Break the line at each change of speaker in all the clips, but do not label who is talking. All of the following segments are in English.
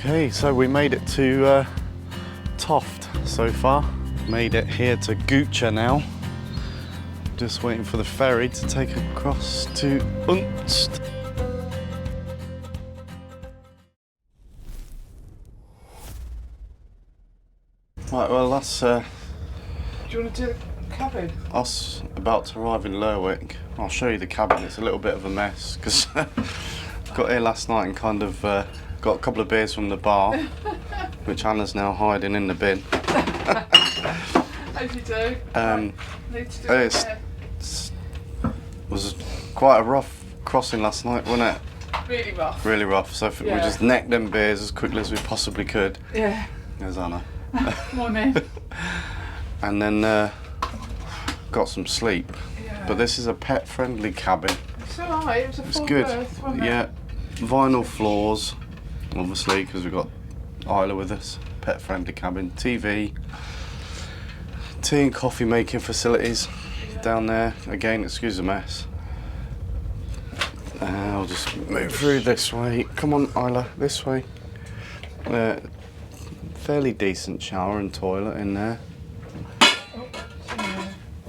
Okay, so we made it to Toft so far. Made it here to Gucha now. Just waiting for the ferry to take across to Unst. Right, well that's
Do you want to do the cabin?
us about to arrive in Lerwick. I'll show you the cabin. It's a little bit of a mess because got here last night and kind of got a couple of beers from the bar, which Anna's now hiding in the bin.
As you do. Need to do
It was quite a rough crossing last night, wasn't it?
really rough.
Really rough. So we
Yeah.
just necked them beers as quickly as we possibly could.
Yeah.
There's Anna.
Morning.
And then got some sleep.
Yeah.
But this is a pet-friendly cabin.
It's alright. It was a
It's
full
good.
berth, wasn't it?
Yeah, vinyl floors, obviously, because we've got Isla with us. Pet-friendly cabin. TV, tea and coffee making facilities down there. Again, excuse the mess. I'll just move through this way. Come on, Isla, this way. Fairly decent shower and toilet in there.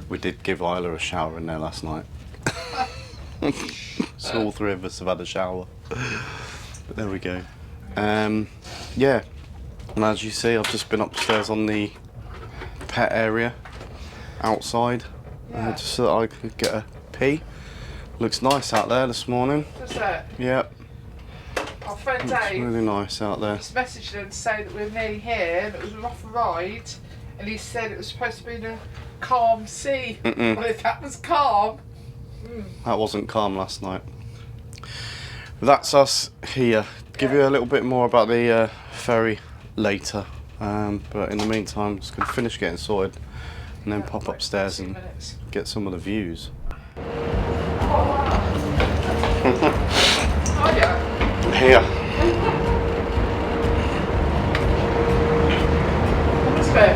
We did give Isla a shower in there last night. So all three of us have had a shower. But there we go. Yeah, and as you see, I've just been upstairs on the pet area outside,
Yeah.
just so that I could get a pee. Looks nice out there this morning.
Does it?
Yeah,
Our friend
looks
Dave
really nice out there.
just messaged them to say that we're nearly here and it was a rough ride, and he said it was supposed to be in a calm sea.
Mm-mm.
Well, if that was calm.
That wasn't calm last night. That's us here. Give you a little bit more about the ferry later, but in the meantime, just gonna finish getting sorted and then pop upstairs
2
and
minutes.
get some of the views.
Oh yeah.
Here.
That's fair.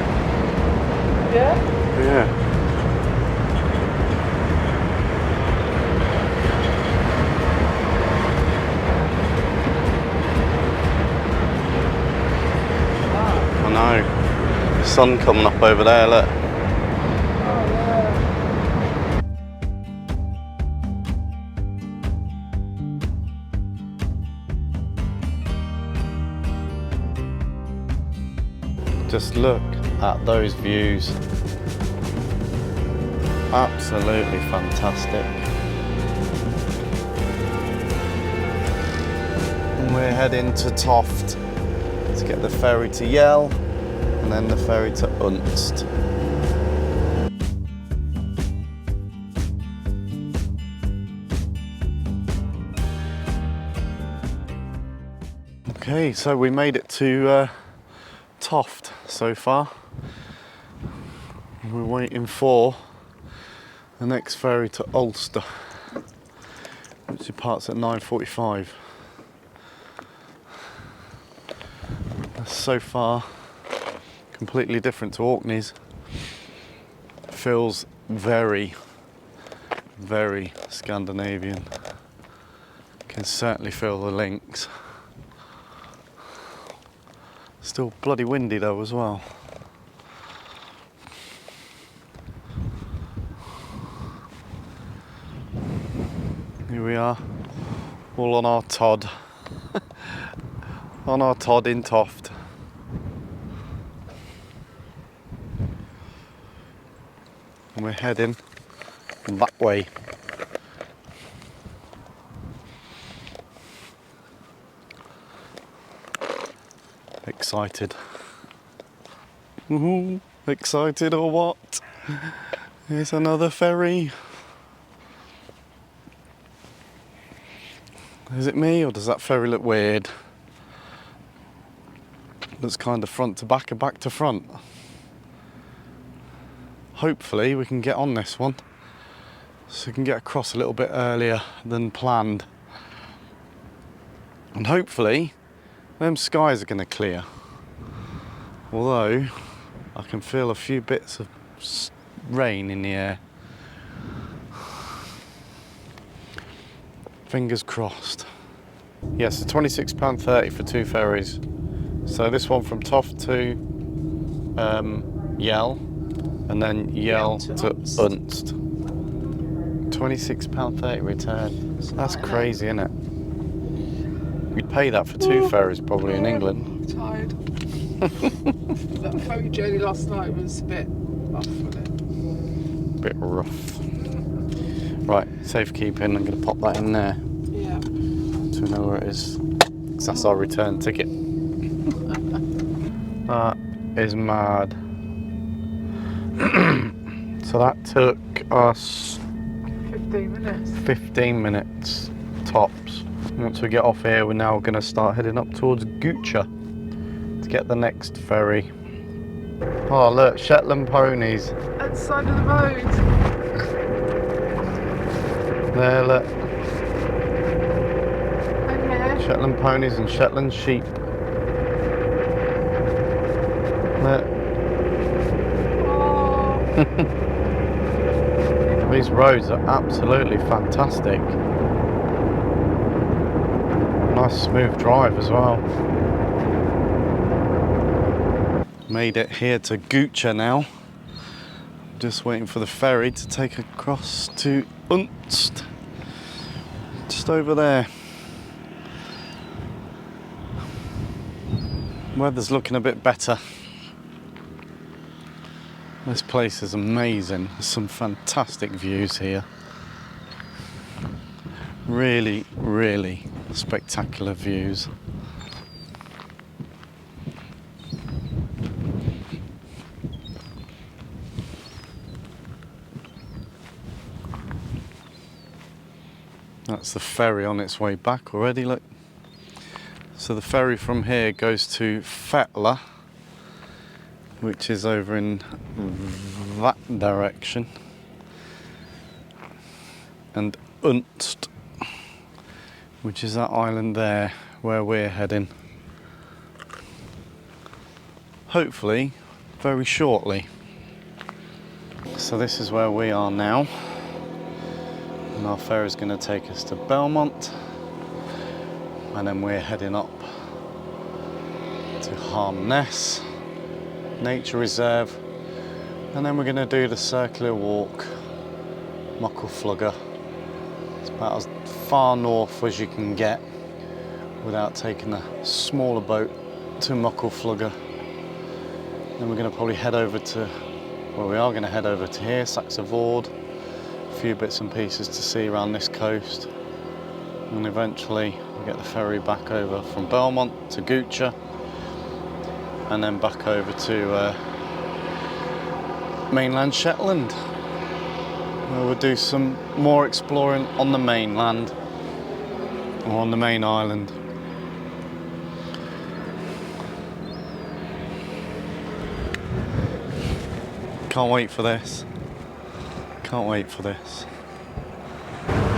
Yeah?
Yeah. I know. Sun coming up over there, look. Just look at those views. Absolutely fantastic. And we're heading to Toft to get the ferry to Yell and then the ferry to Unst. Okay, so we made it to Toft so far. We're waiting for the next ferry to Ulster, which departs at 9:45. That's so far completely different to Orkney's. Feels very, very Scandinavian. Can certainly feel the links. Still bloody windy though as well. Here we are, all on our Todd. On our Todd in Toft. And we're heading that way. Excited. Woohoo! Excited or what? Here's another ferry. Is it me or does that ferry look weird? Looks kind of front to back and back to front. Hopefully we can get on this one so we can get across a little bit earlier than planned. And hopefully them skies are going to clear. Although I can feel a few bits of rain in the air. Fingers crossed. Yes, so £26.30 for 2 ferries. So this one from Toft to Yell, and then Yell to Unst. £26.30 return. That's crazy, isn't it? You'd pay that for 2 ferries probably in England.
I'm tired. That ferry journey last night was a bit rough, wasn't it?
Bit rough. Right, safekeeping. I'm going to pop that in there.
Yeah.
So we know where it is. 'Cause that's our return ticket. That is mad. So that took us
15 minutes.
15 minutes tops. Once we get off here, we're now going to start heading up towards Gucha to get the next ferry. Oh look, Shetland ponies.
At the side of the road.
There, look.
And here.
Shetland ponies and Shetland sheep. Look.
Oh.
These roads are absolutely fantastic. Nice smooth drive as well. Made it here to Gucha now. Just waiting for the ferry to take across to Unst. Just over there. Weather's looking a bit better. This place is amazing. There's some fantastic views here. Really, really spectacular views. That's the ferry on its way back already, look. So the ferry from here goes to FERRY, which is over in that direction, and Unst, which is that island there where we're heading. Hopefully very shortly. So this is where we are now, and our ferry is going to take us to Belmont, and then we're heading up to Hermaness Nature Reserve, and then we're going to do the circular walk, Muckle Flugga. It's about as far north as you can get without taking a smaller boat to Muckle Flugga. Then we're going to probably head over to, well, we are going to head over to here, Saxavord, a few bits and pieces to see around this coast, and eventually we'll get the ferry back over from Belmont to Gucha, and then back over to mainland Shetland, where we'll do some more exploring on the mainland, or on the main island. Can't wait for this. Can't wait for this.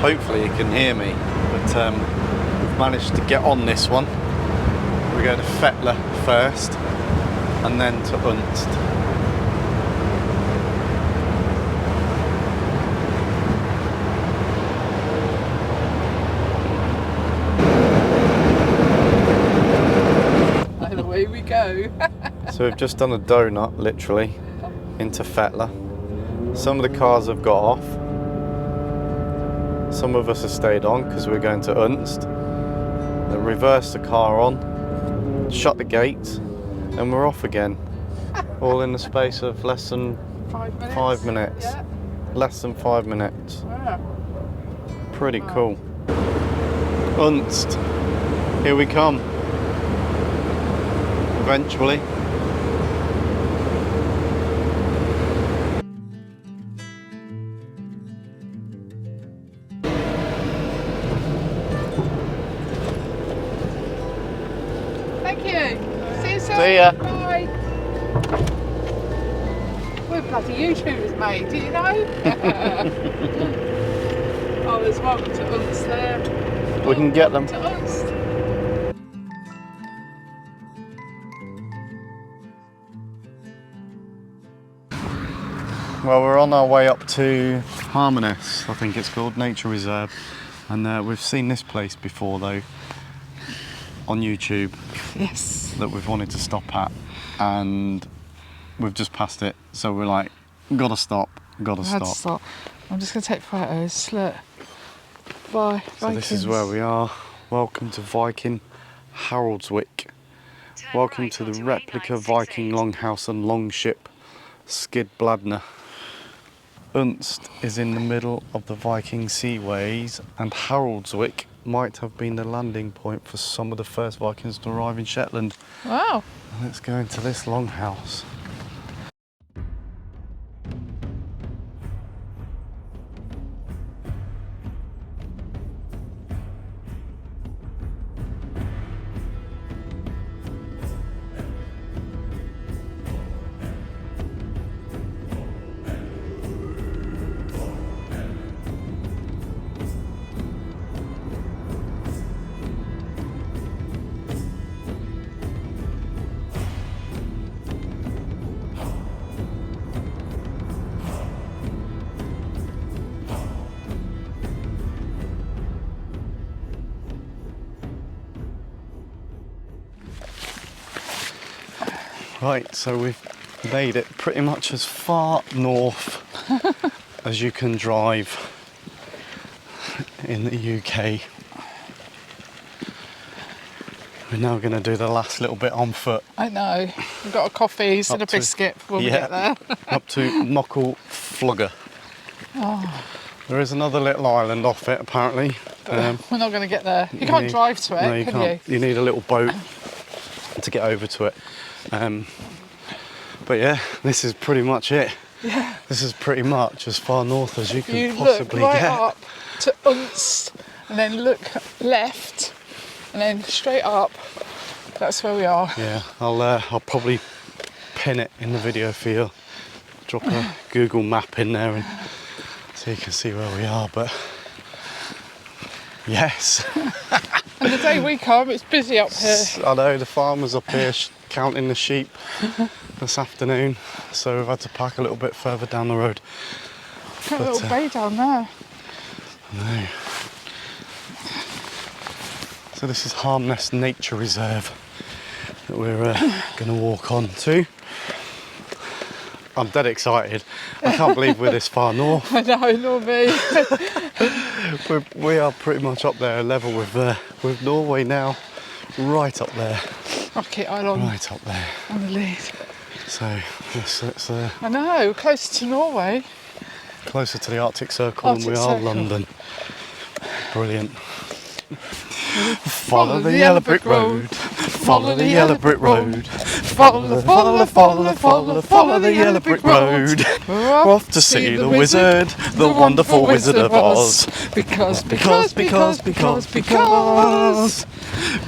Hopefully you can hear me, but we've managed to get on this one. We go to FERRY first, and then to Unst.
And away we go.
So we've just done a donut, literally, into FERRY. Some of the cars have got off. Some of us have stayed on because we're going to Unst. Then reversed the car on, shut the gates, and we're off again. All in the space of less than
5 minutes.
5 minutes.
Yeah.
Less than 5 minutes.
Yeah.
Pretty cool. Unst. Here we come. Eventually.
Thank you. See you soon.
See ya.
Bye. We're bloody YouTubers, mate. Do you know? Oh, there's one to Unst there.
We can get them.
To Unst.
Well, we're on our way up to Hermaness, I think it's called, Nature Reserve. And we've seen this place before though. on YouTube
Yes.
that we've wanted to stop at, and we've just passed it, so we're like, gotta stop, gotta
I had to
stop.
stop. I'm just going to take photos. Look. Bye.
So this is where we are. Welcome to Viking Haraldswick. Welcome to the replica Viking longhouse and longship Skidbladner. Unst is in the middle of the Viking seaways, and Haraldswick might have been the landing point for some of the first Vikings to arrive in Shetland.
Wow.
Let's go into this longhouse. Right, so we've made it pretty much as far north as you can drive in the UK. We're now going to do the last little bit on foot.
I know. We've got a coffees and a biscuit before we get there.
Up to Muckle Flugga.
Oh.
There is another little island off it, apparently.
We're not going to get there. You can't drive to it,
no, you
can
can't. You need a little boat to get over to it. But yeah, this is pretty much it.
Yeah.
This is pretty much as far north as you can
You
possibly
look right
get.
up to Unst and then look left and then straight up. That's where we are.
Yeah, I'll probably pin it in the video for you. Drop a Google map in there and so you can see where we are. But yes.
And the day we come, it's busy up here.
I know, the farmers up here counting the sheep this afternoon, so we've had to park a little bit further down the road.
Got a little bay down there.
I know. So this is Hermaness Nature Reserve that we're going to walk on to. I'm dead excited. I can't believe we're this far north.
I know, nor me.
We are pretty much up there, level with Norway now, right up there.
Rocket Island.
Right up there.
On the lead.
So let's
I know, closer to Norway.
closer to the Arctic Circle than we are
Circle.
London. Brilliant. Follow the yellow brick road. Follow the yellow brick road. Follow the yellow brick road.
We're
Off to see the wizard, the wonderful Wizard of Oz.
Because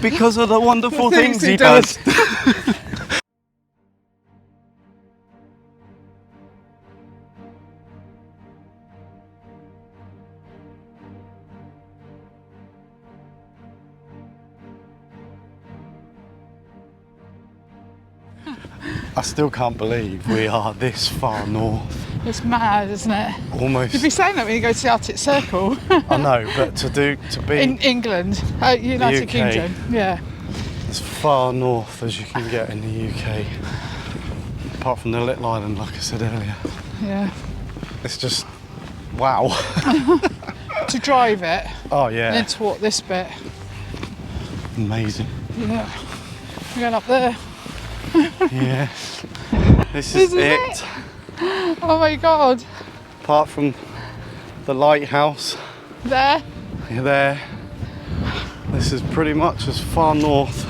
Because of the wonderful things he does. I still can't believe we are this far north.
It's mad, isn't it?
Almost.
You'd be saying that when you go to the Arctic Circle.
I know, but to be
In England, United
UK.
Kingdom, yeah.
as far north as you can get in the UK, apart from the little island, like I said earlier.
Yeah.
It's just wow.
To drive it,
Oh
and
yeah,
then to walk this bit.
amazing.
Yeah. We're going up there.
Yeah, this is
Isn't
it.
it? Oh my god.
Apart from the lighthouse
There.
there, this is pretty much as far north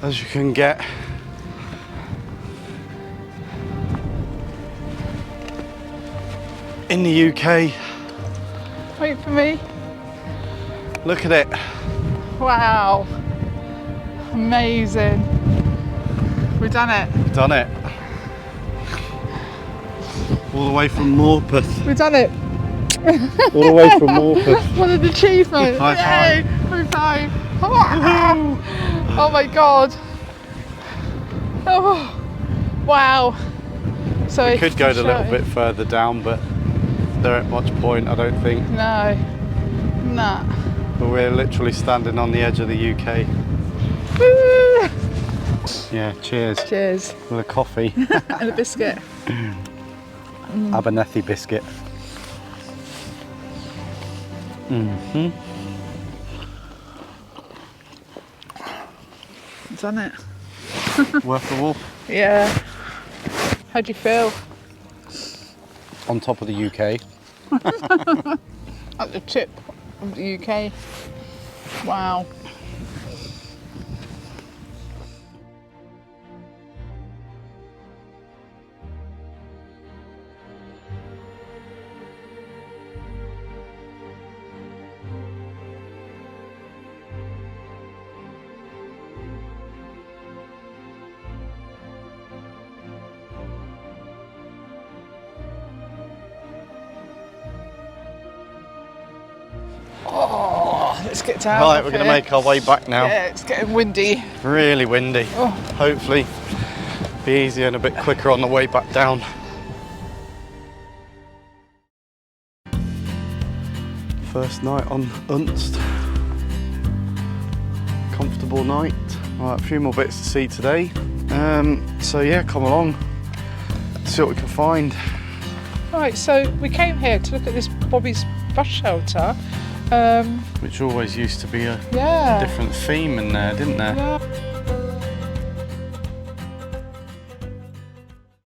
as you can get. In the UK.
Wait for me.
Look at it.
Wow. Amazing. We've done it.
Done it. All the way from Morpeth.
We've done it.
All the way from Morpeth.
What an achievement.
High five.
Yay. High five. Oh my god. Oh. Wow. So
We could go a little bit further down, but there ain't much point, I don't think.
No. Nah.
but we're literally standing on the edge of the UK. Yeah, cheers.
Cheers.
With a coffee.
And a biscuit.
Abernethy biscuit.
Done it.
Worth the walk.
Yeah. How do you feel?
On top of the UK.
At the tip of the UK. Wow. Oh, let's get down.
Right, we're going to make our way back now.
Yeah, it's getting windy.
Really windy.
Oh.
Hopefully be easier and a bit quicker on the way back down. First night on Unst. Comfortable night. Right, a few more bits to see today. So yeah, come along. See what we can find.
Right, so we came here to look at this Bobby's bus shelter.
Which always used to be a
Yeah.
different theme in there, didn't there?
Yeah.